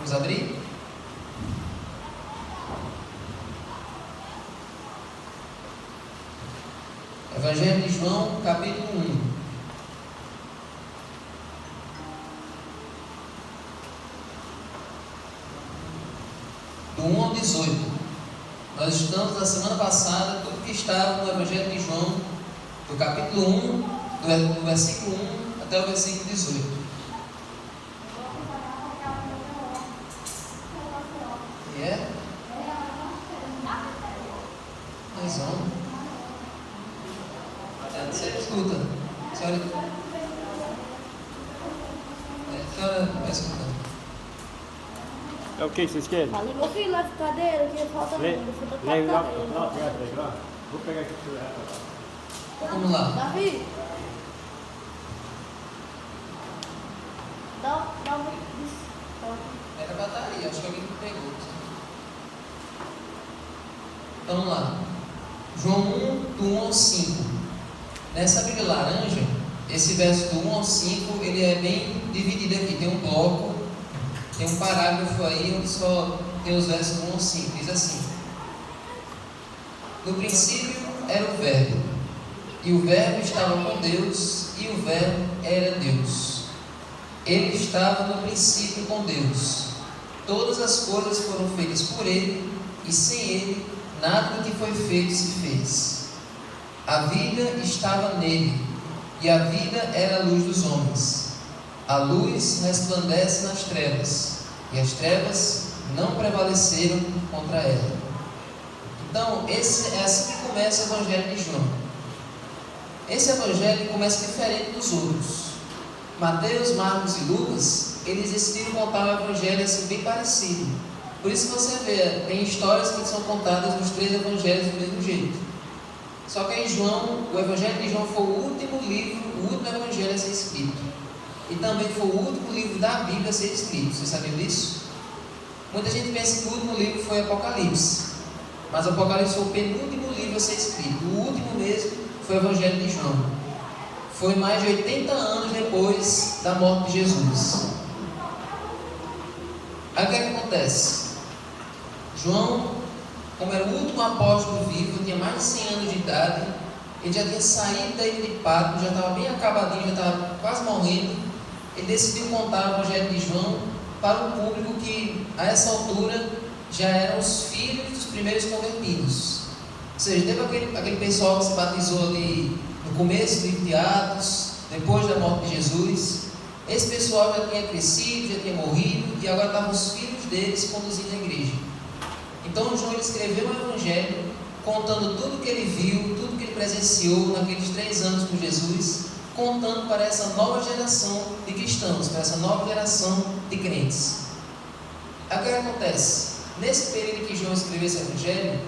Vamos abrir? Evangelho de João, capítulo 1. Do 1 ao 18. Nós estamos na semana passada, tudo que estava no Evangelho de João, do capítulo 1, do versículo 1 até o versículo 18. E é? Mas vamos. Você escuta. A senhora vai escutando. É o que vocês querem? Meu filho, leva a cadeira, que falta muito. Leve lá, lá. Vou pegar aqui para Vamos lá. Davi, dá uma. Era bateria, acho que alguém pegou. Então vamos lá. João 1, do 1 ao 5. Nessa Bíblia laranja, esse verso do 1 ao 5, ele é bem dividido aqui. Tem um bloco, tem um parágrafo aí onde só tem os versos do 1 ao 5. Diz assim: no princípio era o Verbo, e o Verbo estava com Deus, e o Verbo era Deus. Ele estava no princípio com Deus. Todas as coisas foram feitas por Ele, e sem Ele nada do que foi feito se fez. A vida estava nele, e a vida era a luz dos homens. A luz resplandece nas trevas, e as trevas não prevaleceram contra ela. Então, é assim que começa o Evangelho de João. Esse Evangelho começa diferente dos outros. Mateus, Marcos e Lucas, eles decidiram contar um Evangelho assim bem parecido. Por isso que você vê, tem histórias que são contadas nos 3 Evangelhos do mesmo jeito. Só que em João, o Evangelho de João foi o último livro, o último Evangelho a ser escrito. E também foi o último livro da Bíblia a ser escrito. Vocês sabiam disso? Muita gente pensa que o último livro foi Apocalipse. Mas Apocalipse foi o penúltimo livro a ser escrito. O último mesmo foi o Evangelho de João. Foi mais de 80 anos depois da morte de Jesus. Aí o que é que acontece? João, como era o último apóstolo vivo, tinha mais de 100 anos de idade, ele já tinha saído da ilha de Patmos, já estava bem acabadinho, já estava quase morrendo. Ele decidiu contar o Evangelho de João para um público que, a essa altura, já eram os filhos dos primeiros convertidos. Ou seja, teve aquele pessoal que se batizou ali no começo do livro de Atos, depois da morte de Jesus. Esse pessoal já tinha crescido, já tinha morrido, e agora estavam os filhos deles conduzindo a igreja. Então João escreveu um evangelho contando tudo que ele viu, tudo que ele presenciou naqueles 3 anos com Jesus, contando para essa nova geração de cristãos, para essa nova geração de crentes. Aí o que acontece? Nesse período que João escreveu esse evangelho,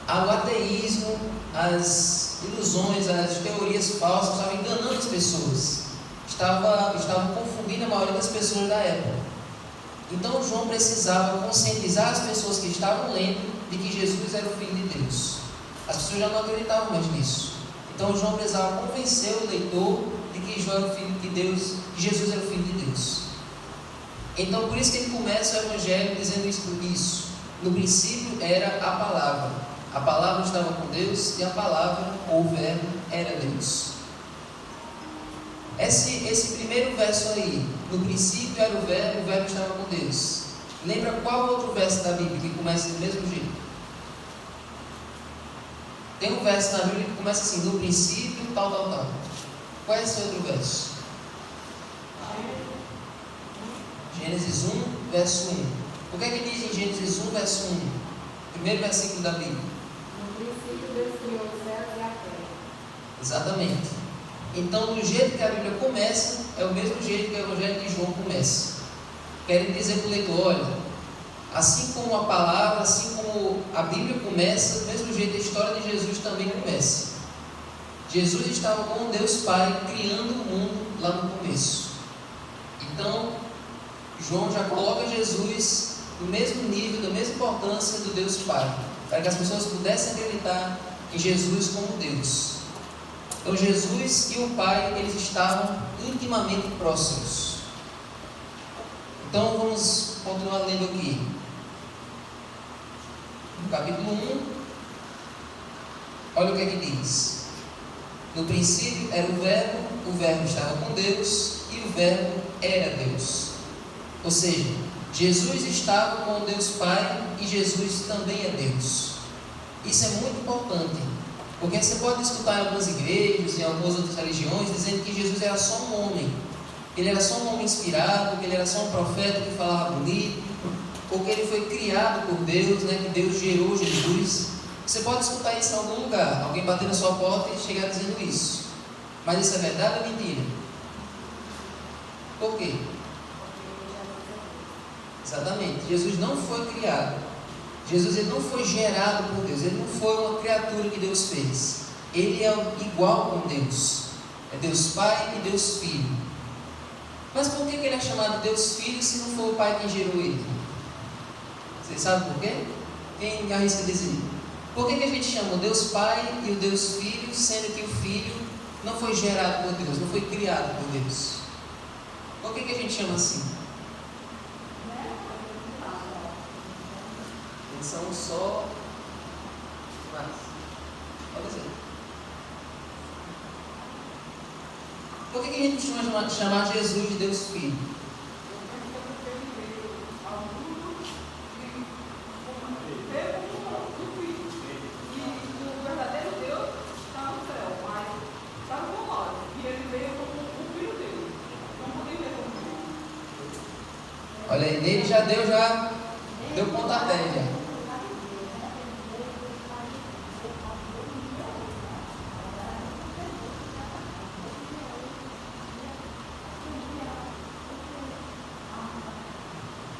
o ateísmo, as ilusões, as teorias falsas estavam enganando as pessoas, estavam confundindo a maioria das pessoas da época. Então João precisava conscientizar as pessoas que estavam lendo de que Jesus era o Filho de Deus. As pessoas já não acreditavam mais nisso. Então João precisava convencer o leitor de que João era o Filho de Deus, que Jesus era o Filho de Deus. Então por isso que ele começa o Evangelho dizendo isso. No princípio era a palavra. A palavra estava com Deus, e a palavra, ou o verbo, era Deus. Esse primeiro verso aí, no princípio era o verbo estava com Deus. Lembra qual outro verso da Bíblia que começa do mesmo jeito? Tem um verso na Bíblia que começa assim: no princípio, tal. Qual é esse outro verso? Gênesis 1, verso 1. O que é que diz em Gênesis 1, verso 1? Primeiro versículo da Bíblia. No princípio Deus criou os céus e a terra. Exatamente. Então, do jeito que a Bíblia começa, é o mesmo jeito que o Evangelho de João começa. Querem dizer para o leitor: olha, assim como a palavra, assim como a Bíblia começa, do mesmo jeito a história de Jesus também começa. Jesus estava com Deus Pai criando o mundo lá no começo. Então, João já coloca Jesus no mesmo nível, da mesma importância do Deus Pai, para que as pessoas pudessem acreditar em Jesus como Deus. Então Jesus e o Pai, eles estavam intimamente próximos. Então vamos continuar lendo aqui. No capítulo 1, olha o que é que diz. No princípio era o verbo estava com Deus e o verbo era Deus. Ou seja, Jesus estava com Deus Pai e Jesus também é Deus. Isso é muito importante, porque você pode escutar em algumas igrejas, em algumas outras religiões, dizendo que Jesus era só um homem. Ele era só um homem inspirado, que ele era só um profeta que falava bonito, ou que ele foi criado por Deus, né, que Deus gerou Jesus. Você pode escutar isso em algum lugar, alguém bater na sua porta e chegar dizendo isso. Mas isso é verdade ou mentira? Por quê? Exatamente, Jesus não foi criado. Jesus ele não foi gerado por Deus, ele não foi uma criatura que Deus fez. Ele é igual com Deus. É Deus Pai e Deus Filho. Mas por que ele é chamado Deus Filho se não foi o Pai quem gerou ele? Vocês sabem por quê? Quem arrisca dizer? Por que a gente chama o Deus Pai e o Deus Filho, sendo que o Filho não foi gerado por Deus, não foi criado por Deus? Por que a gente chama assim? Eles são só. Mas, pode dizer. Por que a gente chama chamar Jesus de Deus Filho? Olha aí, nele já deu pontapé já.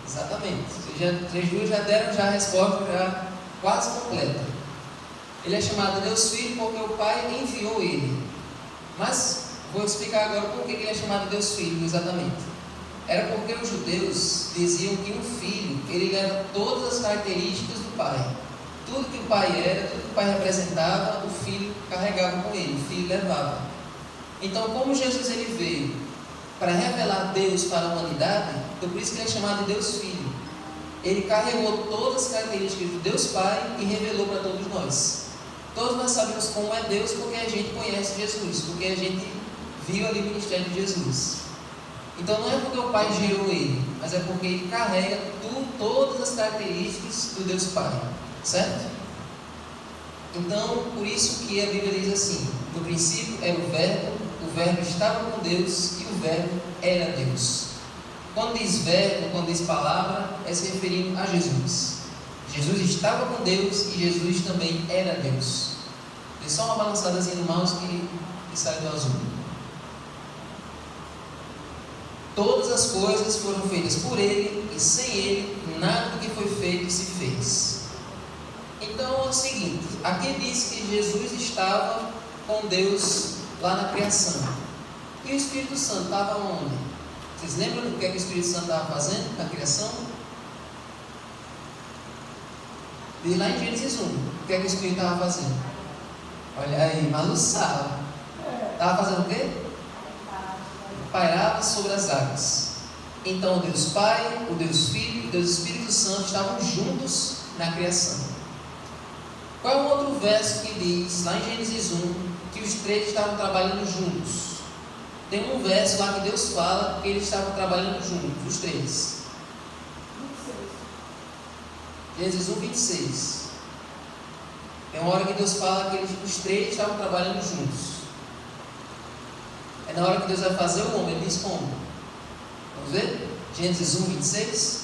Exatamente. Vocês duas já deram a resposta já quase completa. Ele é chamado Deus Filho porque o Pai enviou ele. Mas vou explicar agora por que ele é chamado Deus Filho exatamente. Era porque os judeus diziam que um filho, ele leva todas as características do pai. Tudo que o pai era, tudo que o pai representava, o filho carregava com ele, o filho levava. Então, como Jesus ele veio para revelar Deus para a humanidade, então por isso que ele é chamado de Deus Filho. Ele carregou todas as características de Deus Pai e revelou para todos nós. Todos nós sabemos como é Deus porque a gente conhece Jesus, porque a gente viu ali o ministério de Jesus. Então não é porque o Pai gerou ele, mas é porque ele carrega todas as características do Deus Pai, certo? Então, por isso que a Bíblia diz assim: no princípio era o verbo estava com Deus e o verbo era Deus. Quando diz verbo, quando diz palavra, é se referindo a Jesus. Jesus estava com Deus e Jesus também era Deus. Dê só uma balançadazinha no mouse que sai do azul. Todas as coisas foram feitas por Ele, e sem Ele, nada do que foi feito se fez. Então é o seguinte, aqui diz que Jesus estava com Deus lá na criação. E o Espírito Santo estava onde? Vocês lembram do que o Espírito Santo estava fazendo na criação? Diz lá em Gênesis 1, o que o Espírito estava fazendo? Olha aí, maluçava. Estava fazendo o quê? Pairava sobre as águas. Então o Deus Pai, o Deus Filho e o Deus Espírito Santo estavam juntos na criação. Qual é o outro verso que diz, lá em Gênesis 1, que os três estavam trabalhando juntos? Tem um verso lá que Deus fala que eles estavam trabalhando juntos, os três. Gênesis 1, 26. Tem uma hora que Deus fala que os três estavam trabalhando juntos. É na hora que Deus vai fazer o homem, Ele diz como? Vamos ver? Gênesis 1, 26.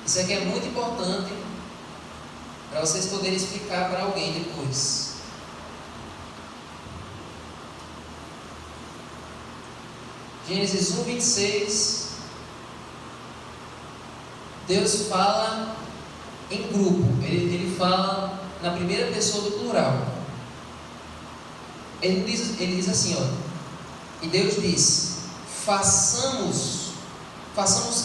Isso aqui é muito importante para vocês poderem explicar para alguém depois. Gênesis 1, 26. Deus fala em grupo. Ele fala na primeira pessoa do plural. Ele diz assim, ó. E Deus diz: façamos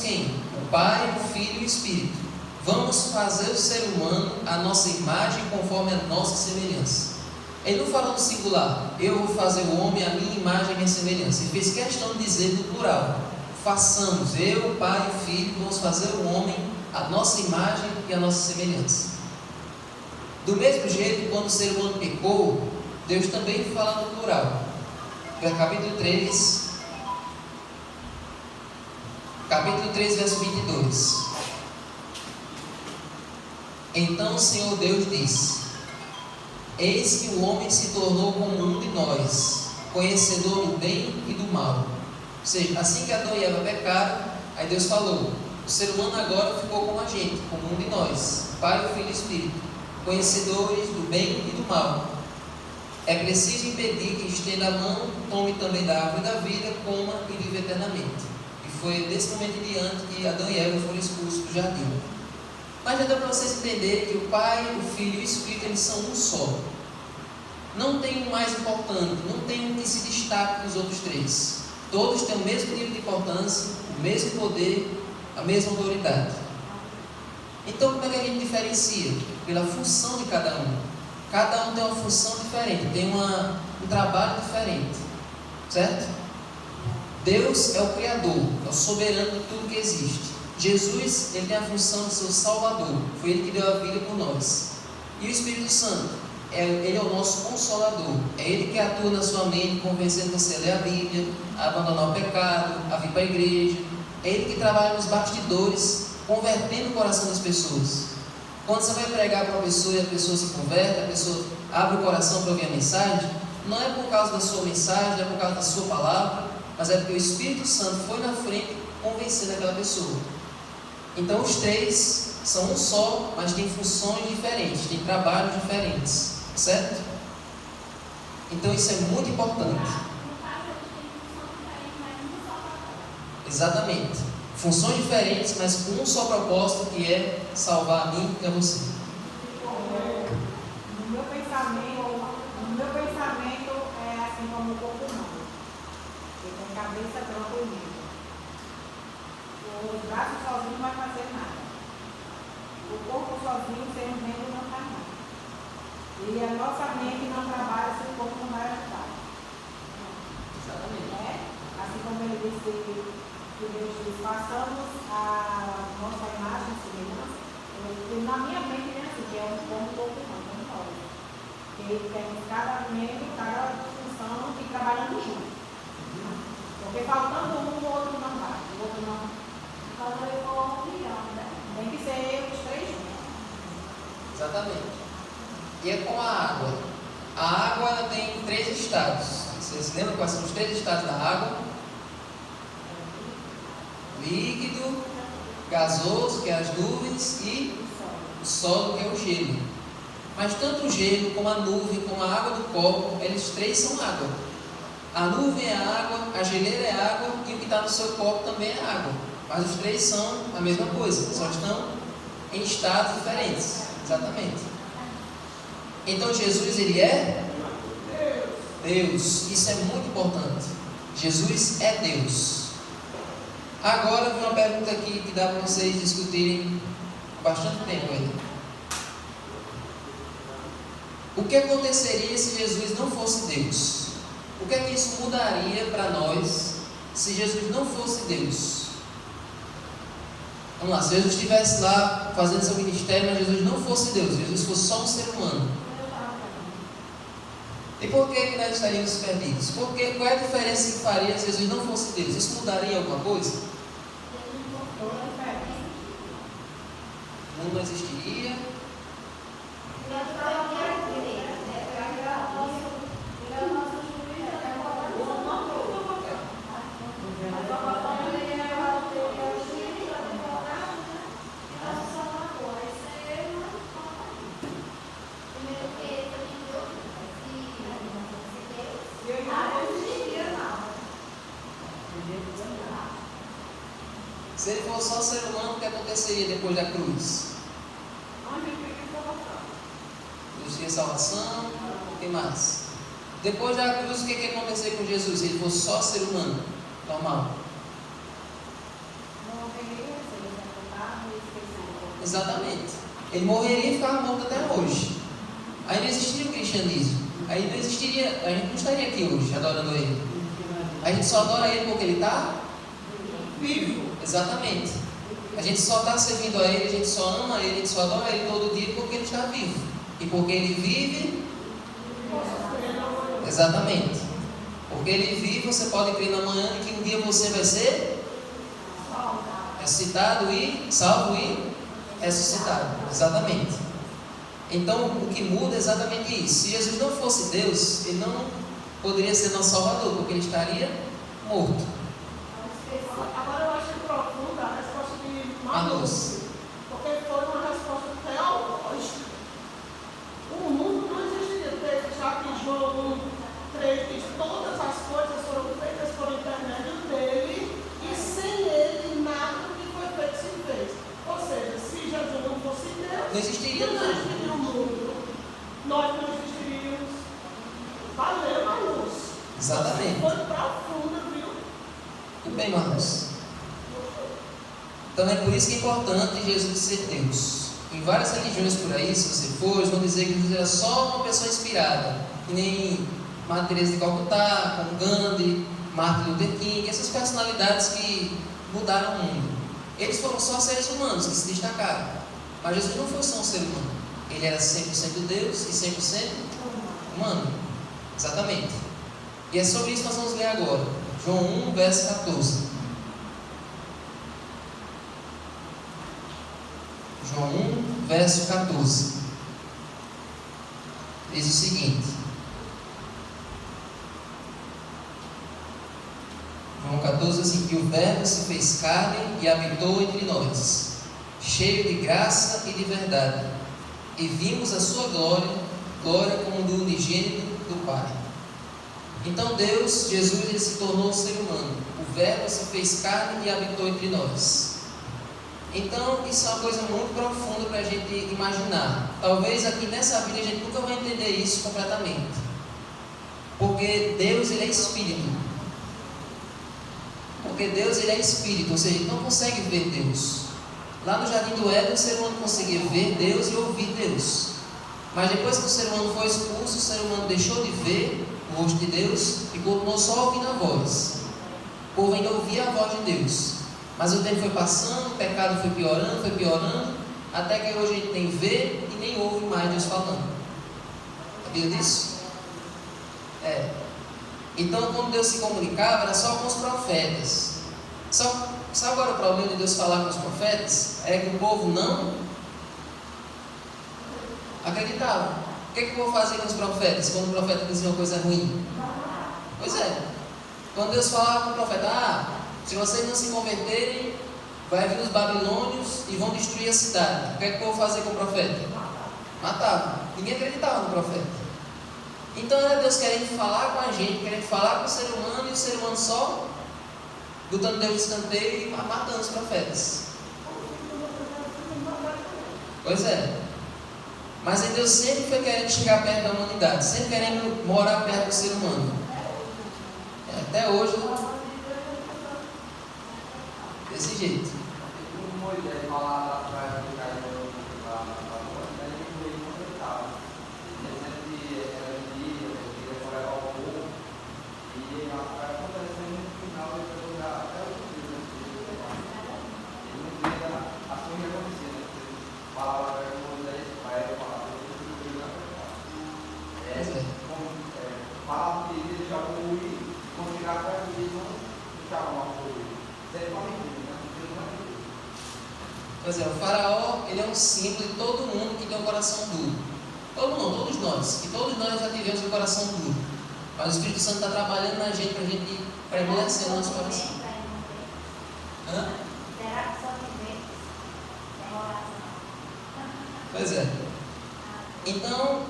quem? O Pai, o Filho e o Espírito. Vamos fazer o ser humano a nossa imagem conforme a nossa semelhança. Ele não fala no singular, eu vou fazer o homem a minha imagem e a minha semelhança. Ele fez questão de dizer no plural: façamos, eu, o Pai e o Filho, vamos fazer o homem a nossa imagem e a nossa semelhança. Do mesmo jeito, quando o ser humano pecou, Deus também fala no plural. Capítulo 3, verso 22. Então o Senhor Deus disse: eis que o homem se tornou como um de nós, conhecedor do bem e do mal. Ou seja, assim que Adão e Eva pecaram, aí Deus falou: o ser humano agora ficou como a gente, como um de nós, Pai, Filho e Espírito, conhecedores do bem e do mal. É preciso impedir que estenda a mão, tome também da árvore da vida, coma e viva eternamente. E foi desse momento em diante que Adão e Eva foram expulsos do jardim. Mas já deu para vocês entenderem que o Pai, o Filho e o Espírito, eles são um só. Não tem um mais importante, não tem um que se destaque dos outros três. Todos têm o mesmo nível de importância, o mesmo poder, a mesma autoridade. Então, como é que a gente diferencia? Pela função de cada um. Cada um tem uma função diferente, tem um trabalho diferente, certo? Deus é o Criador, é o soberano de tudo que existe. Jesus, ele tem a função de ser o Salvador, foi ele que deu a vida por nós. E o Espírito Santo, ele é o nosso Consolador, é ele que atua na sua mente, convencendo você a ler a Bíblia, a abandonar o pecado, a vir para a igreja. É ele que trabalha nos bastidores, convertendo o coração das pessoas. Quando você vai pregar para uma pessoa e a pessoa se converte, a pessoa abre o coração para ouvir a mensagem, não é por causa da sua mensagem, não é por causa da sua palavra, mas é porque o Espírito Santo foi na frente convencendo aquela pessoa. Então os três são um só, mas têm funções diferentes, têm trabalhos diferentes, certo? Então isso é muito importante. Exatamente. Funções diferentes, mas com um só propósito, que é salvar a mim e a você. No meu pensamento é assim como o corpo humano. Ele tem cabeça, tronco e mente. Os braços sozinhos não vai fazer nada. O corpo sozinho, sem os membros, não faz nada. E a nossa mente não trabalha se o corpo não vai ajudar. Exatamente. Assim como ele disse que Deus diz, façamos a nossa imagem e semelhança. Na minha mente é assim, que é um corpo humano, não pode. Que tem cada membro, cada função e trabalhando junto. Porque faltando um, o outro não vai. O outro não. Então ele for uma união, né? Tem que ser os três juntos. Exatamente. E é como a água. A água, ela tem 3 estados. Vocês lembram quais são os 3 estados da água? Líquido, gasoso, que é as nuvens, e o solo, que é o gelo. Mas tanto o gelo, como a nuvem, como a água do copo, eles 3 são água. A nuvem é água, a geleira é água, e o que está no seu copo também é água. Mas os 3 são a mesma coisa, só estão em estados diferentes. Exatamente. Então Jesus, ele é Deus. Isso é muito importante. Jesus é Deus. Agora vem uma pergunta aqui que dá para vocês discutirem há bastante tempo ainda. O que aconteceria se Jesus não fosse Deus? O que é que isso mudaria para nós se Jesus não fosse Deus? Vamos lá, se Jesus estivesse lá fazendo seu ministério, mas Jesus não fosse Deus, Jesus fosse só um ser humano. E por que nós estaríamos perdidos? Porque qual é a diferença que faria se Jesus não fosse Deus? Isso mudaria alguma coisa? O mundo não existiria. Se ele fosse só um ser humano, o que aconteceria depois da cruz? Existiria salvação, o que mais? Depois da cruz, o que ia acontecer com Jesus? Se ele fosse só ser humano, normal. Exatamente. Ele morreria e ficava morto até hoje. Aí não existiria o cristianismo. Aí não existiria, a gente não estaria aqui hoje adorando ele. A gente só adora ele porque ele está vivo. Exatamente. A gente só está servindo a Ele, a gente só ama Ele, a gente só adora Ele todo dia porque Ele está vivo. E porque Ele vive. Exatamente. Porque Ele vive, você pode crer na manhã de que um dia você vai ser ressuscitado e salvo e ressuscitado. Exatamente. Então o que muda é exatamente isso. Se Jesus não fosse Deus, Ele não poderia ser nosso Salvador, porque Ele estaria morto. Agora eu acho profunda a resposta de Manus. porque foi uma resposta teológica. O mundo não existiria, já que João 1:3 diz: todas as coisas foram feitas por intermédio dele, e sem ele nada do que foi feito se fez. Ou seja, se Jesus não fosse Deus, Não existiria não nada. existiria o mundo. Nós não existiríamos. Valeu a luz. Exatamente. Foi profunda, viu? Tudo bem, Marcos? Então é por isso que é importante Jesus ser Deus. Em várias religiões por aí, se você for, eles vão dizer que Jesus era só uma pessoa inspirada, que nem Madre Teresa de Calcutá, como Gandhi, Martin Luther King, essas personalidades que mudaram o mundo. Eles foram só seres humanos que se destacaram. Mas Jesus não foi só um ser humano. Ele era 100% Deus e 100% humano. Exatamente. E é sobre isso que nós vamos ler agora. João 1, verso 14. João 1, verso 14. Diz o seguinte. João 14 diz assim: que o Verbo se fez carne e habitou entre nós, cheio de graça e de verdade, e vimos a sua glória, glória como do unigênito do Pai. Então Deus, Jesus, ele se tornou um ser humano. O Verbo se fez carne e habitou entre nós. Então isso é uma coisa muito profunda para a gente imaginar. Talvez aqui nessa vida a gente nunca vai entender isso completamente, porque Deus, ele é Espírito. Porque Deus, ele é Espírito, ou seja, ele não consegue ver Deus. Lá no Jardim do Éden, o ser humano conseguia ver Deus e ouvir Deus. Mas depois que o ser humano foi expulso, o ser humano deixou de ver o rosto de Deus e continuou só ouvindo a voz. O povo ainda ouvia a voz de Deus. Mas o tempo foi passando, o pecado foi piorando, até que hoje a gente nem vê e nem ouve mais Deus falando. Sabia disso? Então, quando Deus se comunicava, era só com os profetas. Sabe agora o problema de Deus falar com os profetas? É que o povo não acreditava. O que o povo fazia com os profetas quando o profeta dizia uma coisa ruim? Pois é. Quando Deus falava com o profeta: se vocês não se converterem, vai vir os babilônios e vão destruir a cidade. O que o povo fazia com o profeta? Matava. Ninguém acreditava no profeta. Então era Deus querendo falar com a gente, querendo falar com o ser humano, e o ser humano só botando Deus de escanteio e matando os profetas. Pois é. Mas aí Deus sempre foi querendo chegar perto da humanidade, sempre querendo morar perto do ser humano. Até hoje, desse jeito. Moisés falava para o cara Pois é, o faraó, ele é um símbolo de todo mundo que tem um coração duro. Todo mundo, todos nós. E todos nós já tivemos um coração duro. Mas o Espírito Santo está trabalhando na gente para endurecer o nosso coração. Será que só tem oração? Pois é. Então,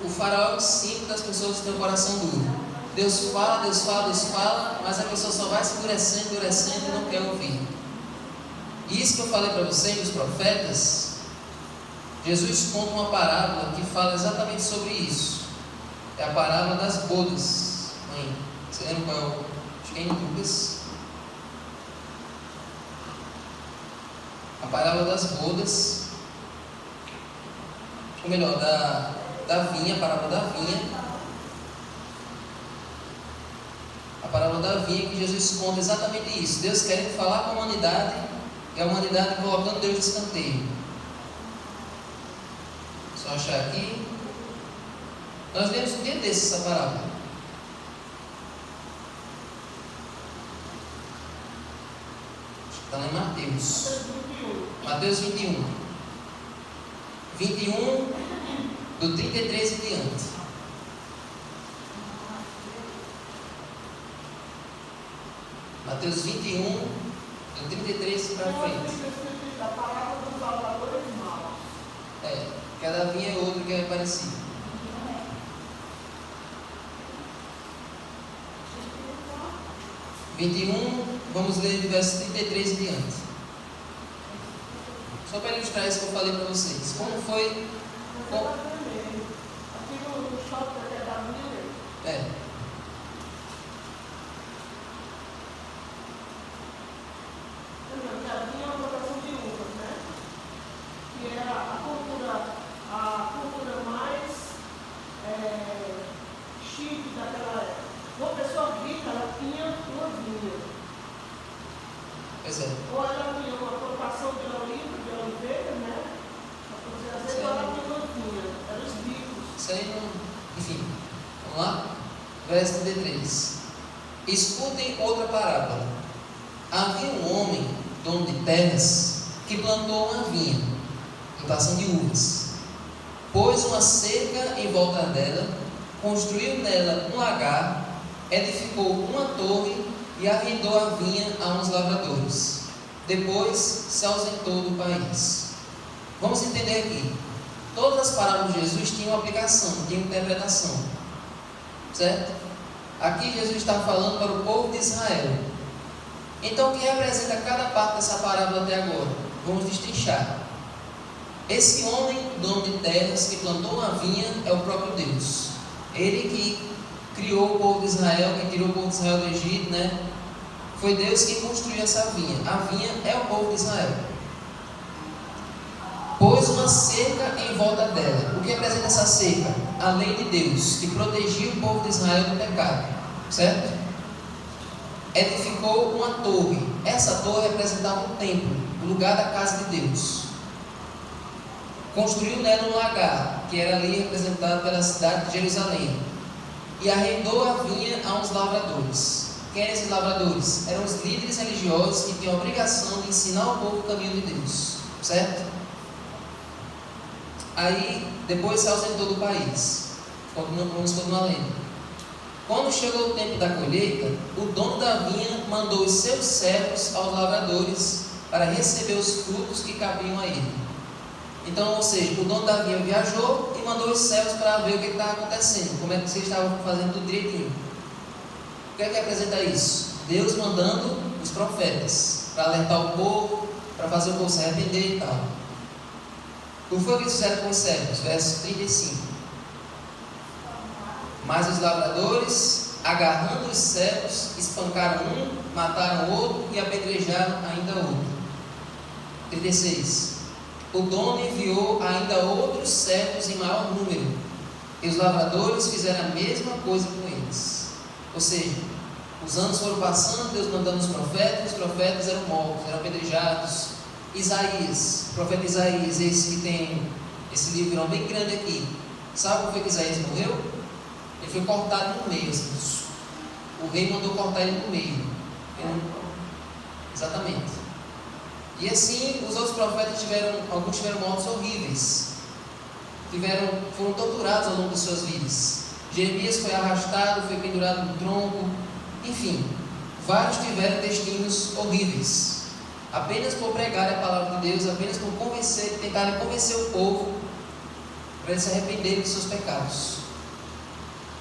o faraó é um símbolo das pessoas que têm um coração duro. Deus fala, mas a pessoa só vai se endurecendo e não quer ouvir. E isso que eu falei para vocês dos profetas, Jesus conta uma parábola que fala exatamente sobre isso. É a parábola das bodas. Mãe, você lembra qual é o... Acho que é em Lucas. A parábola das bodas, ou melhor, da vinha, a parábola da vinha. A parábola parábola da vinha que Jesus conta exatamente isso. Deus querendo falar com a humanidade e a humanidade colocando Deus de escanteio. Só achar aqui. Nós lemos um dia desse essa parábola. Está lá em Mateus. Mateus 21. 21, do 33 em diante. Mateus 21, do 33 para frente. A palavra dos lavradores maus. Cada vinha é outro que é parecido. 21, vamos ler do verso 33 em diante. Só para ilustrar isso que eu falei para vocês. Como foi? Aqui no shopping que é da Miller. Havia uma plantação de uvas, né? Que era a cultura mais chique daquela época. Uma pessoa rica, ela tinha uma vinha. Pois é. Ou ela tinha uma plantação de oliveira, né? Às vezes ela tinha uma vinha. Eram os ricos. Isso aí não. Enfim, vamos lá? Verso 33. Escutem outra parábola. Havia um homem, dono de terras, que plantou uma vinha, plantação de uvas. Pôs uma cerca em volta dela, construiu nela um lagar, edificou uma torre e arrendou a vinha a uns lavradores. Depois se ausentou do país. Vamos entender aqui. Todas as parábolas de Jesus tinham aplicação, tinham interpretação. Certo? Aqui Jesus está falando para o povo de Israel. Então, o que representa cada parte dessa parábola até agora? Vamos destrinchar. Esse homem, dono de terras, que plantou uma vinha, é o próprio Deus. Ele que criou o povo de Israel, que tirou o povo de Israel do Egito, né? Foi Deus quem construiu essa vinha. A vinha é o povo de Israel. Pôs uma cerca em volta dela. O que representa essa cerca? A lei de Deus, que protegia o povo de Israel do pecado. Certo? Edificou uma torre. Essa torre representava um templo, o lugar da casa de Deus. Construiu nela um lagar, que era ali representado pela cidade de Jerusalém. E arrendou a vinha a uns lavradores. Quem eram esses lavradores? Eram os líderes religiosos que tinham a obrigação de ensinar o povo o caminho de Deus. Certo? Aí, depois se ausentou do país. Vamos continuar lendo. Quando chegou o tempo da colheita, o dono da vinha mandou os seus servos aos lavradores para receber os frutos que cabiam a ele. Então, ou seja, o dono da vinha viajou e mandou os servos para ver o que estava acontecendo, como é que vocês estavam fazendo tudo direitinho. O que é que representa isso? Deus mandando os profetas para alertar o povo, para fazer o povo se arrepender e tal. O que foi que eles fizeram com os servos? Verso 35. Mas os lavradores, agarrando os servos, espancaram um, mataram o outro e apedrejaram ainda outro. 36. O dono enviou ainda outros servos em maior número, e os lavradores fizeram a mesma coisa com eles. Ou seja, os anos foram passando, Deus mandando os profetas eram mortos, eram apedrejados. Isaías, o profeta Isaías, esse que tem esse livro bem grande aqui. Sabe como foi que Isaías morreu? Ele foi cortado no meio, assim. O rei mandou cortar ele no meio. Exatamente. E assim, os outros profetas alguns tiveram mortes horríveis. Foram torturados ao longo de suas vidas. Jeremias foi arrastado, foi pendurado no tronco. Enfim, vários tiveram destinos horríveis. Apenas por pregar a palavra de Deus, apenas por tentarem convencer o povo para eles se arrependerem dos seus pecados.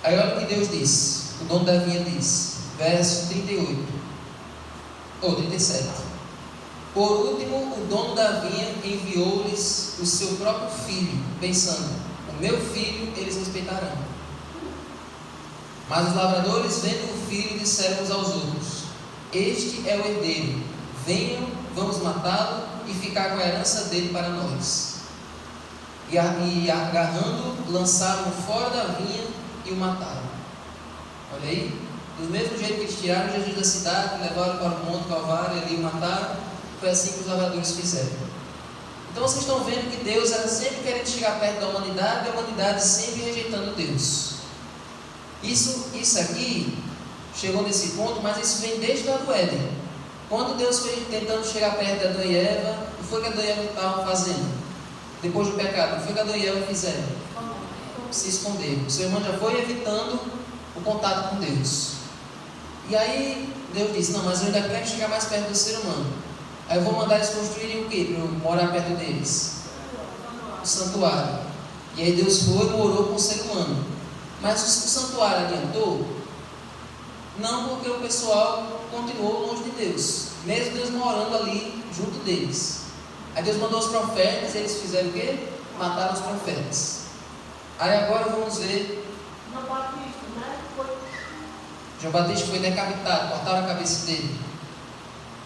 Aí olha o que Deus diz, o dono da vinha diz, verso 38 ou 37. Por último, o dono da vinha enviou-lhes o seu próprio filho, pensando: o meu filho eles respeitarão. Mas os lavradores, vendo o filho, disseram uns aos outros: este é o herdeiro, venham, vamos matá-lo e ficar com a herança dele para nós. E agarrando, lançaram-o fora da vinha e o mataram. Olha aí, Do mesmo jeito que eles tiraram Jesus da cidade, levaram para o Monte Calvário e ali o mataram, foi assim que os lavradores fizeram. Então vocês estão vendo que Deus era sempre querendo chegar perto da humanidade e a humanidade sempre rejeitando Deus. Isso aqui chegou nesse ponto, mas isso vem desde lá do Éden. Quando Deus foi tentando chegar perto de Adão e Eva, o que foi que Adão e Eva estavam fazendo? Depois do pecado, o que foi que Adão e Eva fizeram? Se esconderam. O ser humano já foi evitando o contato com Deus. E aí Deus disse: não, mas eu ainda quero chegar mais perto do ser humano. Aí eu vou mandar eles construírem o quê? Para eu morar perto deles? O santuário. E aí Deus foi e morou com o ser humano. Mas o santuário adiantou? Não, porque o pessoal continuou longe de Deus, mesmo Deus morando ali junto deles. Aí Deus mandou os profetas, eles fizeram o quê? Mataram os profetas. Aí agora vamos ver. João Batista, né? João Batista foi decapitado, cortaram a cabeça dele.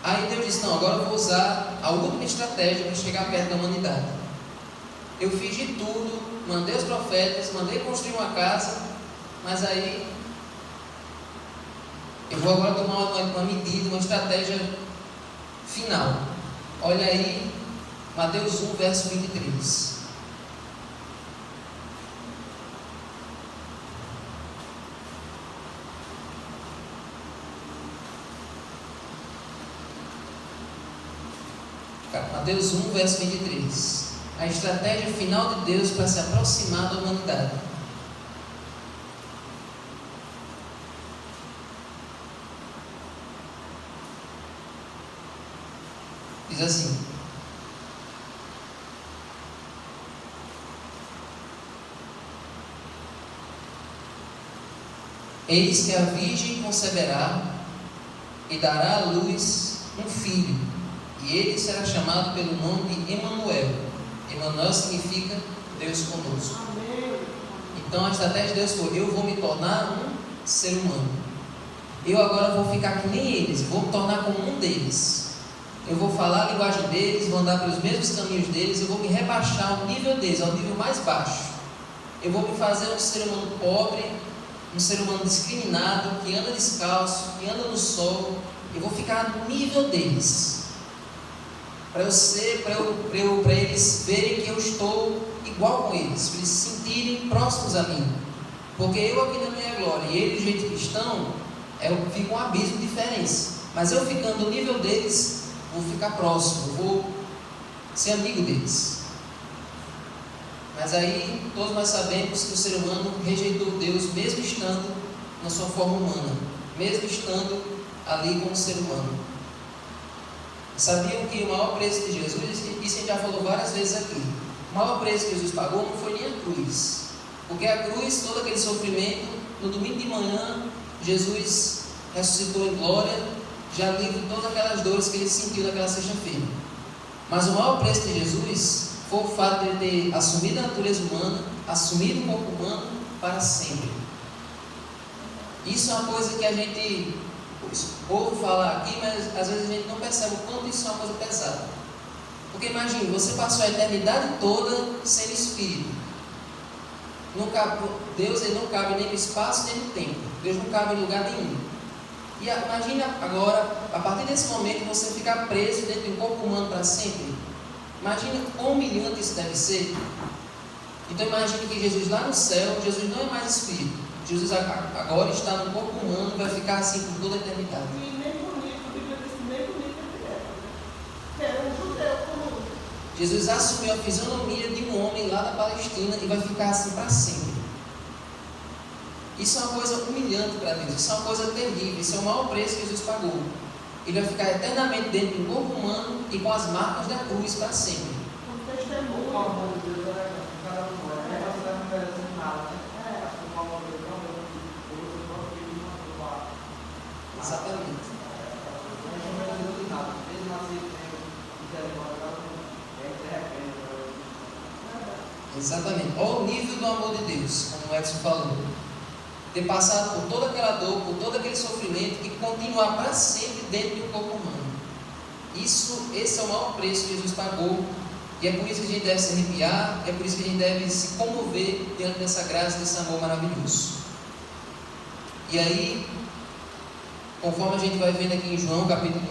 Aí Deus disse: não, agora eu vou usar a última estratégia para chegar perto da humanidade. Eu fiz de tudo, mandei os profetas, mandei construir uma casa, mas aí eu vou agora tomar uma medida, uma estratégia final. Olha aí, Mateus 1, verso 23. Mateus 1, verso 23. A estratégia final de Deus para se aproximar da humanidade. Diz assim: eis que a virgem conceberá e dará à luz um filho, e ele será chamado pelo nome de Emanuel. Emanuel significa Deus conosco. Então a estratégia de Deus foi: eu vou me tornar um ser humano. Eu agora vou ficar que nem eles, vou me tornar como um deles. Eu vou falar a linguagem deles, vou andar pelos mesmos caminhos deles, eu vou me rebaixar ao nível deles, ao nível mais baixo. Eu vou me fazer um ser humano pobre, um ser humano discriminado, que anda descalço, que anda no sol. Eu vou ficar no nível deles, para eles verem que eu estou igual com eles, para eles se sentirem próximos a mim. Porque eu aqui na minha glória e eles do jeito que estão, fica um abismo de diferença. Mas eu ficando no nível deles, vou ficar próximo, vou ser amigo deles. Mas aí todos nós sabemos que o ser humano rejeitou Deus, mesmo estando na sua forma humana, mesmo estando ali como ser humano. Sabiam que o maior preço de Jesus, isso a gente já falou várias vezes aqui, o maior preço que Jesus pagou não foi nem a cruz, porque a cruz, todo aquele sofrimento, no domingo de manhã, Jesus ressuscitou em glória, já livre de todas aquelas dores que ele sentiu naquela sexta-feira. Mas o maior preço de Jesus foi o fato de ele ter assumido a natureza humana, assumido o corpo humano para sempre. Isso é uma coisa que a gente ouve falar aqui, mas às vezes a gente não percebe o quanto isso é uma coisa pesada. Porque imagine, você passou a eternidade toda sem espírito. Deus ele não cabe nem no espaço nem no tempo. Deus não cabe em lugar nenhum. E imagina agora, a partir desse momento, você ficar preso dentro de um corpo humano para sempre. Imagina quão humilhante isso deve ser. Então imagine que Jesus lá no céu, Jesus não é mais espírito. Jesus agora está no corpo humano e vai ficar assim por toda a eternidade. E nem bonito, a Bíblia diz que nem bonito ele era. Que era um judeu comum. Jesus assumiu a fisionomia de um homem lá da Palestina e vai ficar assim para sempre. Isso é uma coisa humilhante para Deus, isso é uma coisa terrível, isso é o maior preço que Jesus pagou. Ele vai ficar eternamente dentro do corpo humano e com as marcas da cruz para sempre. Um testemunho. O amor de Deus é cada um, você não merece nada, né? O amor de Deus não é Exatamente. não merece nada. Mesmo assim, Exatamente. Olha o nível do amor de Deus, como o Edson falou. Ter passado por toda aquela dor, por todo aquele sofrimento e continuar para sempre dentro do corpo humano. Esse é o maior preço que Jesus pagou. E é por isso que a gente deve se arrepiar, é por isso que a gente deve se comover diante dessa graça, desse amor maravilhoso. E aí, conforme a gente vai vendo aqui em João capítulo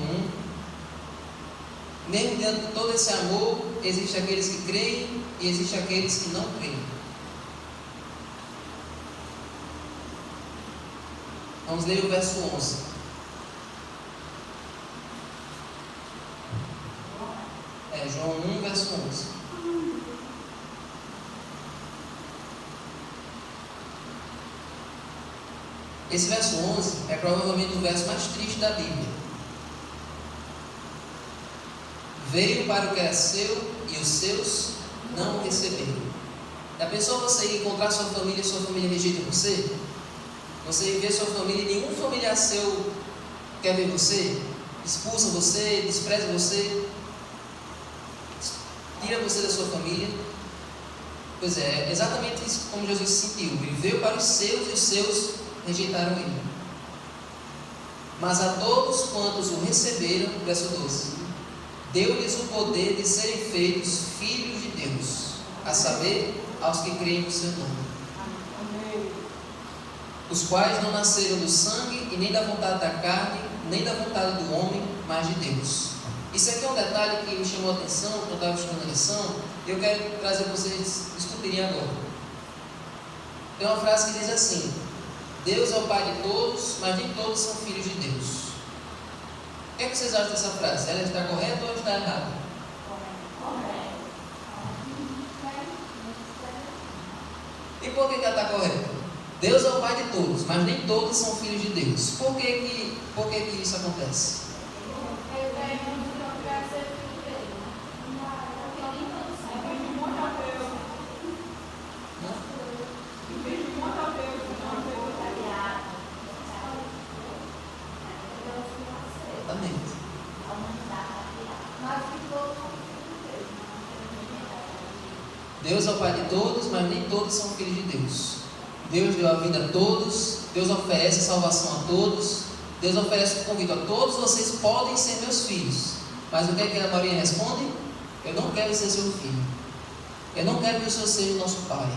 1, mesmo dentro de todo esse amor, existem aqueles que creem e existem aqueles que não creem. Vamos ler o verso 11. João 1, verso 11. Esse verso 11 é provavelmente o verso mais triste da Bíblia. Veio para o que era seu e os seus não o receberam. Já pensou você encontrar sua família e sua família rejeita você? Você vê sua família e nenhum familiar seu quer ver você? Expulsa você, despreza você, tira você da sua família. Pois é exatamente isso como Jesus se sentiu. Ele veio para os seus e os seus rejeitaram ele. Mas a todos quantos o receberam, verso 12, deu-lhes o poder de serem feitos filhos de Deus, a saber, aos que creem no seu nome, os quais não nasceram do sangue e nem da vontade da carne, nem da vontade do homem, mas de Deus. Isso aqui é um detalhe que me chamou a atenção quando eu estava estudando a lição, e eu quero trazer para vocês discutirem agora. Tem uma frase que diz assim: Deus é o Pai de todos, mas nem todos são filhos de Deus. O que é que vocês acham dessa frase? Ela está correta ou está errada? E por que ela está correta? Deus é o Pai de todos, mas nem todos são filhos de Deus. Por que isso acontece? Deus é o Pai de todos, mas nem todos são filhos de Deus. Deus deu a vida a todos, Deus oferece salvação a todos, Deus oferece o convite a todos, vocês podem ser meus filhos. Mas o que é que a Maria responde? Eu não quero ser seu filho. Eu não quero que o Senhor seja o nosso Pai.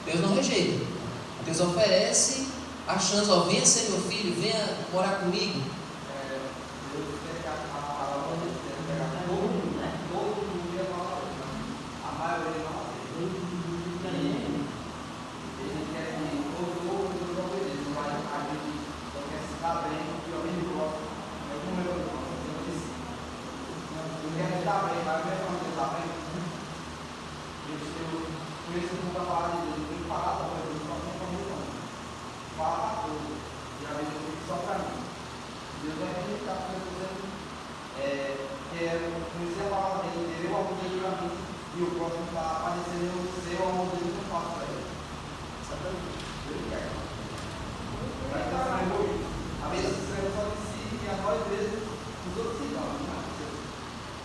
Deus não rejeita. Deus oferece a chance, ó, venha ser meu filho, venha morar comigo. Deus quer a palavra de Deus, pegar todo mundo ia falar, a maioria não aceita. Ele quer que todo mundo obedeça, mas a gente não quer se dar bem, porque eu nem gosto, eu como eu gosto, eu disse. Eu quero estar bem, mas minha família está bem. Eu conheço um pouco a palavra de Deus, eu tenho que falar para Deus, não tem como não. Fala para todos, e a vez eu fico só para mim. Deus vai acreditar que eu quero conhecer a palavra dele, entender o amor dele para mim, e o próximo está aparecendo o seu amor dele que eu faço para ele. Exatamente. Deus quer. Vai estar sendo egoísta. A Bíblia se escreve só de si e a nós mesmos, os outros se dão.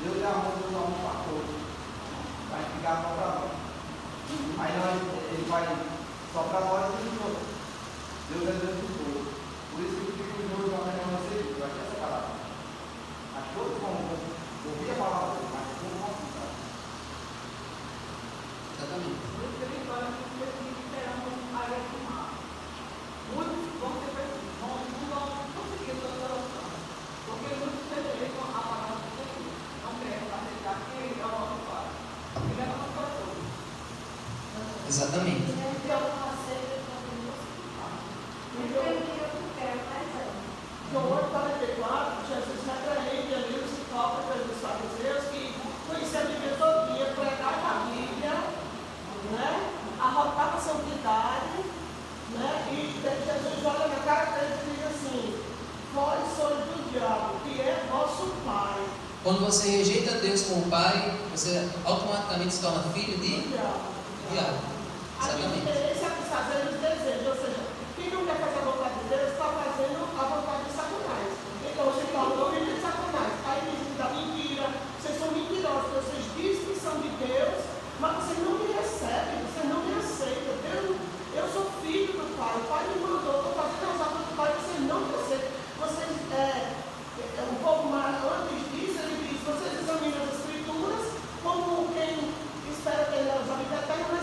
Deus é amor, Deus é amor para todos. Vai ficar só para nós. Aí ele vai só para nós e para todos. Deus é Deus de todos. Por isso que eu fico de novo na melhor serviço, vai ter essa palavra. Mas todos vão ouvir a palavra, mas não vão ficar. Exatamente. Muitos vão ser perdidos, não vão conseguir a sua solução. Porque muitos rejeitam a palavra de Deus. Não querem aceitar que ele é o nosso Pai. Ele é o nosso pastor. Exatamente. João 8,44, Jesus repreende ali os hipócritas dos fariseus que conheciam a Bíblia todo dia, pregavam a Bíblia, né? Arrotavam a santidade, né? E Jesus olha na cara deles e diz assim: vós sois do diabo, que é vosso pai. Quando você rejeita Deus como Pai, você automaticamente se torna filho de Diabo. Exatamente. Esse é satisfazer os desejos, ou seja, quem não quer fazer a vontade de Deus está fazendo a vontade de Satanás. Então você torna filho de Satanás. Aí diz da mentira, vocês são mentirosos, vocês dizem que são de Deus, mas vocês não me recebem, vocês não me aceitam. Eu sou filho do Pai, o Pai me mandou, estou fazendo as obras do Pai, vocês não me aceitam. Vocês, um pouco mais antes disso, ele diz, vocês examinam as Escrituras como quem espera ter a vida eterna,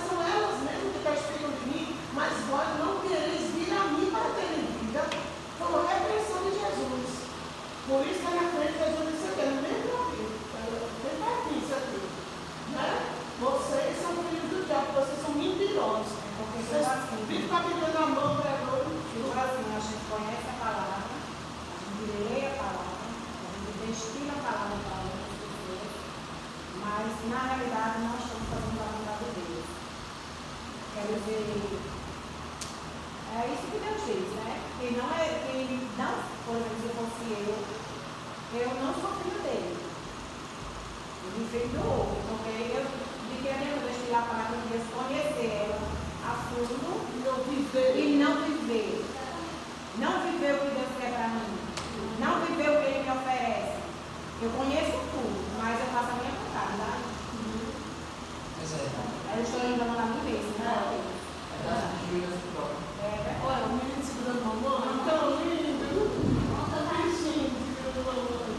vocês, né? Que não, por exemplo, se fosse eu não sou filho dele. Eu me filho do outro, porque eu de que a minha mãe deixei lá para que eu pudesse conhecer ela a fundo e não viver. Não viver o que Deus quer para mim. Não viver o que Ele me oferece. Eu conheço tudo, mas eu faço a minha vontade, tá? Pois é. Eu estou lembrando a mim mesmo, né? Olha, o menino segurando a mamãe, tão lindo. Tão bichinho segurando a mamãe.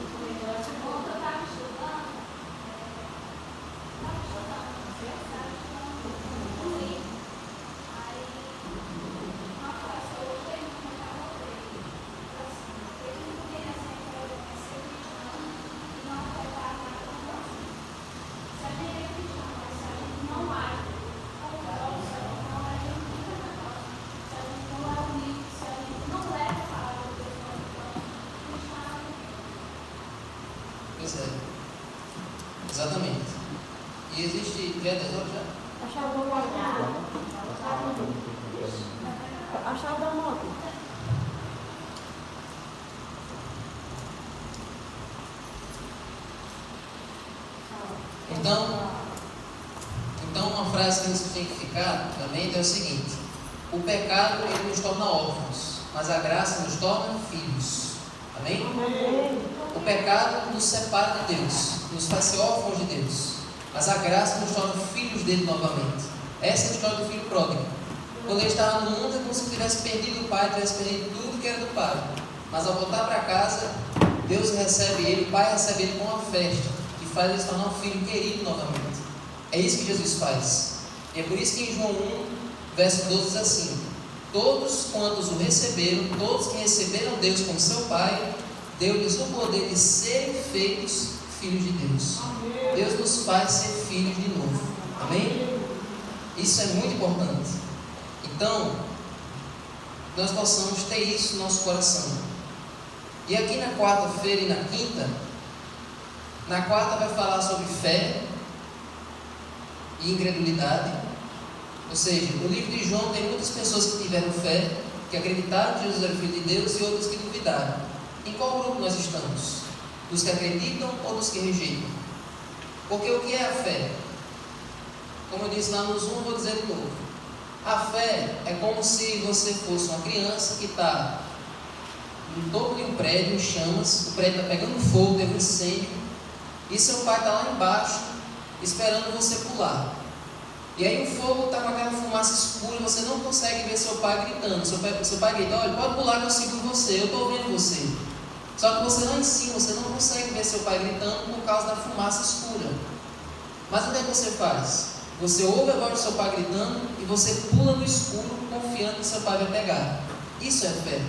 Pois é. Exatamente. E existe. Já é 10 horas já? Achava da moto. Achava da moto. Então uma frase que nos tem que ficar também é o seguinte: o pecado ele nos torna órfãos, mas a graça nos torna filhos. Amém? O pecado nos separa de Deus, nos faz ser órfãos de Deus, mas a graça nos torna filhos dele novamente. Essa é a história do filho pródigo. Quando ele estava no mundo, é como se tivesse perdido o pai, tivesse perdido tudo que era do pai. Mas ao voltar para casa, Deus recebe ele, o pai recebe ele com uma festa, que faz ele se tornar um filho querido novamente. É isso que Jesus faz. E é por isso que em João 1, verso 12 diz assim: todos quantos o receberam, todos que receberam Deus como seu pai, deu-lhes o poder de serem feitos filhos de Deus. Deus nos faz ser filhos de novo. Amém? Isso é muito importante. Então, nós possamos ter isso no nosso coração. E aqui na quarta-feira e na quinta, na quarta vai falar sobre fé e incredulidade. Ou seja, no livro de João tem muitas pessoas que tiveram fé, que acreditaram que Jesus era o Filho de Deus, e outras que duvidaram. Em qual grupo nós estamos? Dos que acreditam ou dos que rejeitam? Porque o que é a fé? Como eu disse lá nos 1, vou dizer de novo. A fé é como se você fosse uma criança que está no topo de um prédio, em chamas, o prédio está pegando fogo, teve um incêndio, e seu pai está lá embaixo, esperando você pular. E aí o fogo está com aquela fumaça escura, você não consegue ver seu pai gritando. Seu pai grita: olha, pode pular que eu seguro você, eu estou vendo você. Só que você lá em cima, você não consegue ver seu pai gritando por causa da fumaça escura. Mas o que é que você faz? Você ouve a voz do seu pai gritando e você pula no escuro, confiando que seu pai vai pegar. Isso é fé.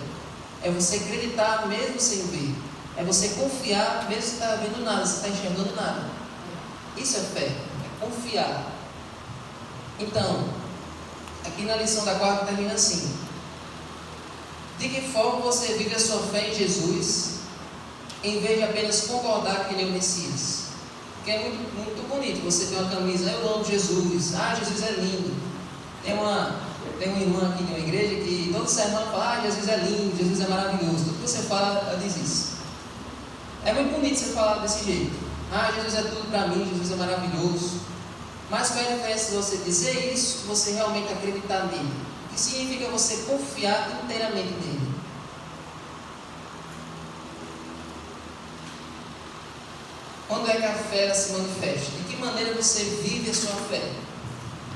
É você acreditar mesmo sem ver. É você confiar mesmo sem estar vendo nada, sem estar enxergando nada. Isso é fé. É confiar. Então, aqui na lição da quarta termina assim: de que forma você vive a sua fé em Jesus, em vez de apenas concordar que Ele é o Messias? Porque é muito bonito você ter uma camisa: eu amo Jesus, Jesus é lindo. Tem uma irmã aqui de uma igreja que todo sermão fala: Jesus é lindo, Jesus é maravilhoso. Tudo que você fala, ela diz isso. É muito bonito você falar desse jeito: Jesus é tudo para mim, Jesus é maravilhoso. Mas qual é a diferença de você dizer isso e você realmente acreditar nele? O que significa você confiar inteiramente nele? Quando é que a fé se manifesta? De que maneira você vive a sua fé?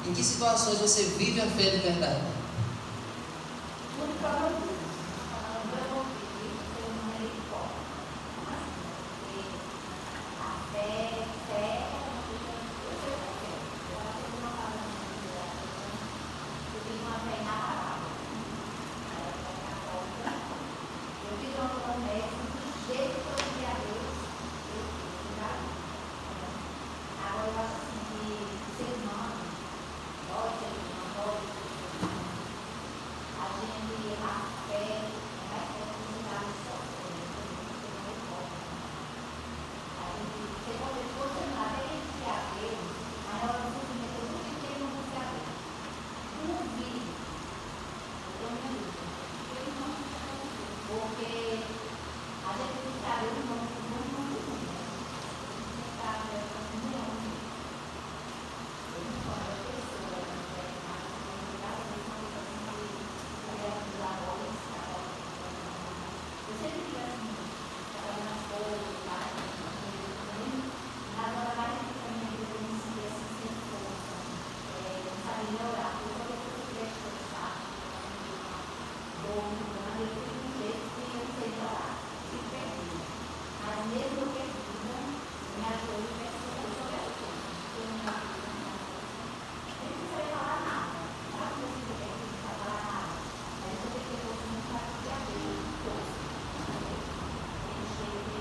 Em que situações você vive a fé de verdade? A gente sempre tive assim, trabalhando nas coisas, lá, agora mais difícil a minha vida, eu me senti assim, sem força, não sabia melhorar, eu só depois que eu queria esforçar, eu fiz um jeito que eu sei melhorar, fico perdida. Mas mesmo eu perdida, me ajudou a perceber que eu sou perdida. Eu não precisei falar nada, sabe? Eu não precisei falar nada. Mas eu tenho que ter força muito para que a vida fosse. Eu cheguei a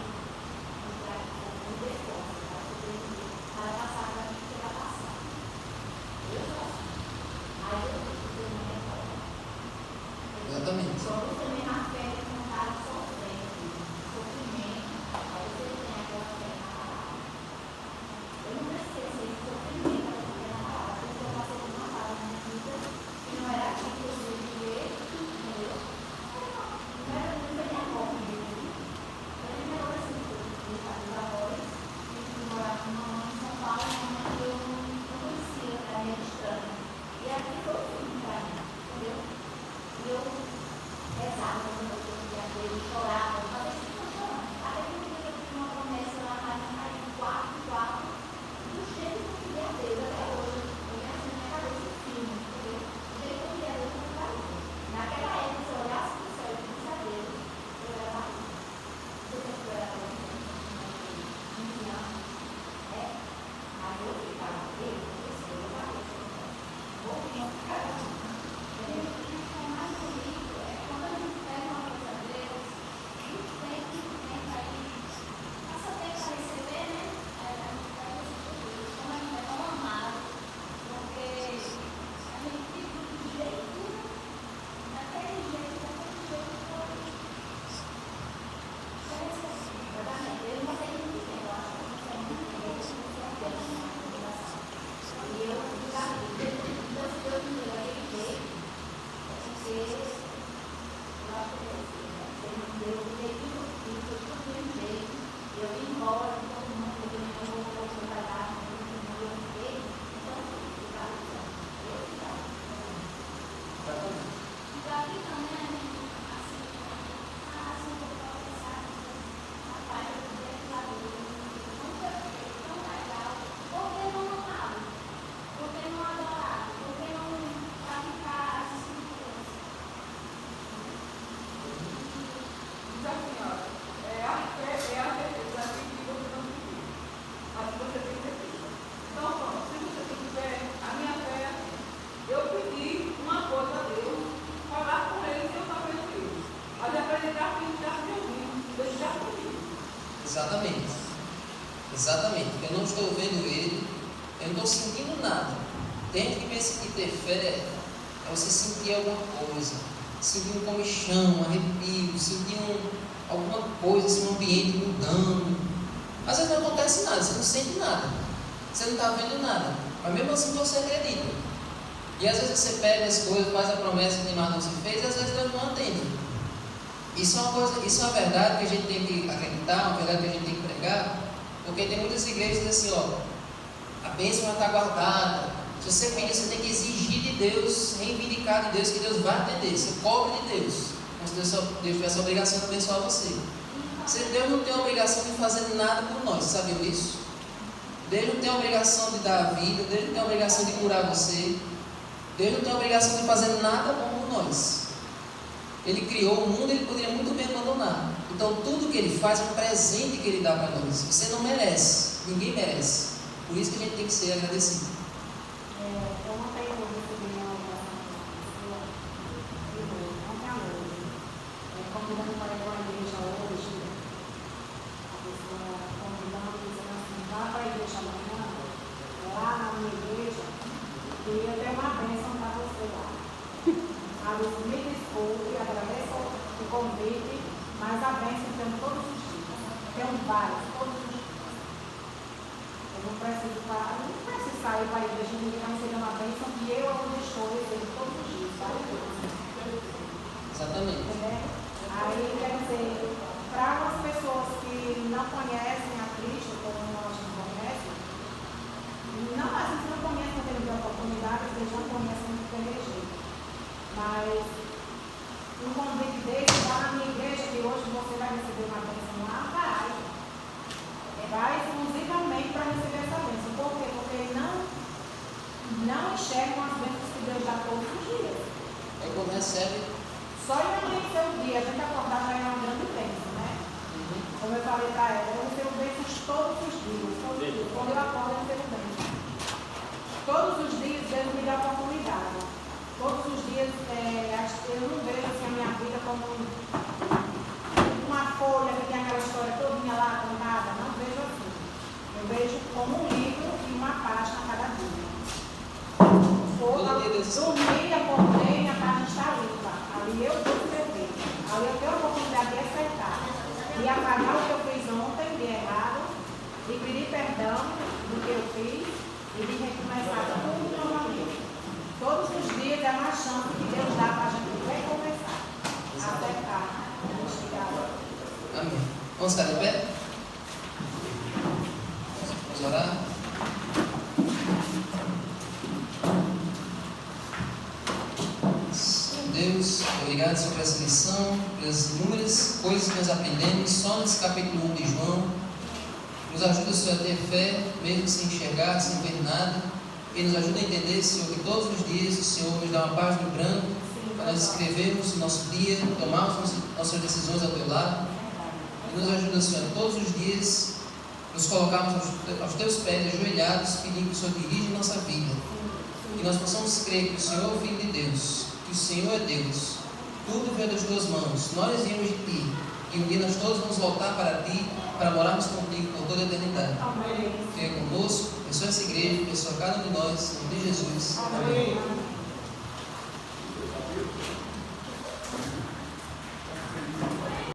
me ter força para passar para mim que vai passar. Eu sou assim. Aí eu tenho que ter uma reforma. Exatamente. Quando você vem na fé, você não está sofrendo, sofrimento, aí você tem aquela fé na palavra. Eu não precisei ser sofrimento para ter na palavra, porque eu passei por uma fase na minha vida que não era aqui que eu ia viver, entendeu? Não era nem a morte de mim. Eu nem me lembro assim, eu estava nos avós, eu morava com uma mãe em São Paulo, uma mãe que eu não conhecia, era meio estranha. E aqui foi o fim para mim, entendeu? E eu rezava quando eu queria ver, eu chorava, eu falei assim, estou chorando. Até que um dia eu tive uma promessa lá na casa, em 4, do jeito que eu queria Deus, até hoje. Eu ia assim na minha cabeça um filme, entendeu? Do jeito que eu queria Deus, eu faria. Naquela época, se eu olhasse para o céu e pedisse a Deus, eu era barriga. Eu sei que eu era barriga, 15 anos, né? Aí eu ficava, eu sei, eu barriga. Vou vir, caramba. Mais bonito é quando a gente pega uma coisa a Deus, muito tempo aí, passa tempo para receber, né? A gente pega esse Deus, como a gente é tão amado, porque a gente vive do jeito, daquele jeito foi exatamente. Eu não sei muito bem, eu acho que eu não sei muito bem, eu não sei e eu já vi, Deus me deu aquele jeito. Porque eu acho que eu dei tudo bem jeito, eu vim embora, todo mundo, eu não vou trabalhar, eu fiquei, então eu ficava. Já vi também, assim, eu vou pensar, rapaz, eu queria que a vida tão perfeita, tão legal, por que não amava? Por que não adorava? Por que não praticar as escrituras? Diz assim, ó, a fé é a certeza daquilo que você não vive, mas que você tem certeza. Então, pronto, se você tem fé, a minha fé, eu pedi uma coisa a Deus, falar com Ele se eu estava vendo Ele. Mas acreditar que Ele já me ouviu, Ele já comigo. Exatamente. Exatamente. Porque eu não estou vendo ele, eu não estou sentindo nada. Tem gente que pensa que ter fé é você sentir alguma coisa, sentir um comichão, um arrepio, sentir alguma coisa, assim, um ambiente mudando. Às vezes não acontece nada, você não sente nada, você não está vendo nada, mas mesmo assim você acredita. E às vezes você pega as coisas, faz a promessa que Neymar se fez, e às vezes Deus não atende. Isso é uma verdade que a gente tem que acreditar, uma verdade que a gente tem que pregar, porque tem muitas igrejas que dizem assim, ó, a bênção já está guardada. Se você pedir, você tem que exigir de Deus, reivindicar de Deus, que Deus vai atender. Você cobre de Deus, como se Deus tivesse a obrigação de abençoar você. Deus não tem a obrigação de fazer nada por nós, você sabia disso? Deus não tem a obrigação de dar a vida, Deus não tem a obrigação de curar você, Deus não tem a obrigação de fazer nada bom por nós. Ele criou o mundo, ele poderia muito bem abandonar. Então tudo que ele faz é um presente que ele dá para nós. Você não merece, ninguém merece. Por isso que a gente tem que ser agradecido. Eu não tenho recebido uma oração ontem à noite. Convidando para ir para a igreja hoje, a pessoa convidando, dizendo assim, vá para a igreja amanhã, lá na minha igreja, e eu tenho uma bênção para você lá. Aí eu me desculpe, agradeço o convite, mas a bênção eu tenho todos os dias. Tenho vários, todos os dias. Eu não preciso sair para a igreja, ninguém vai receber uma bênção que eu onde estou recebo todos os dias, sabe? Exatamente. Aí, quer dizer, para as pessoas que não conhecem a Cristo, como nós não conhecemos, não, a gente não conhece, não teve oportunidade, eles não conhecem muito bem jeito. Mas um convite desse, lá na minha igreja, que hoje você para ela, eu recebo bênçãos todos os dias. Quando eu acordo, eu recebo bênçãos. Todos os dias Deus me dá oportunidade. Todos os dias eu não vejo assim, a minha vida como uma folha que tem aquela história todinha lá contada. Não vejo assim. Eu vejo como um livro e uma página a cada dia. Dormir, acordei, minha página está limpa. Ali eu vou escrever. Ali eu tenho a oportunidade de acertar. De apagar o que eu fiz ontem, de errado, de pedir perdão do que eu fiz e de recomeçar tudo novamente. Todos os dias é uma chance que Deus dá para a gente recomeçar, acertar, investigar. Amém. Vamos ficar de pé? Vamos orar? Deus, obrigado, Senhor, por essa lição, pelas inúmeras coisas que nós aprendemos só nesse capítulo 1 de João. Nos ajuda, Senhor, a ter fé, mesmo sem enxergar, sem ver nada. E nos ajuda a entender, Senhor, que todos os dias o Senhor nos dá uma página em branco para nós escrevermos o nosso dia, tomarmos nossas decisões ao teu lado. E nos ajuda, Senhor, todos os dias nos colocarmos aos teus pés, ajoelhados, pedindo que o Senhor dirija nossa vida. Que nós possamos crer que o Senhor é o Filho de Deus, que o Senhor é Deus. Tudo vem das tuas mãos. Nós viemos de ti. E um dia nós todos vamos voltar para ti, para morarmos contigo por toda a eternidade. Fica conosco, abençoa essa igreja, abençoa cada um de nós. Em nome de Jesus. Amém. Amém.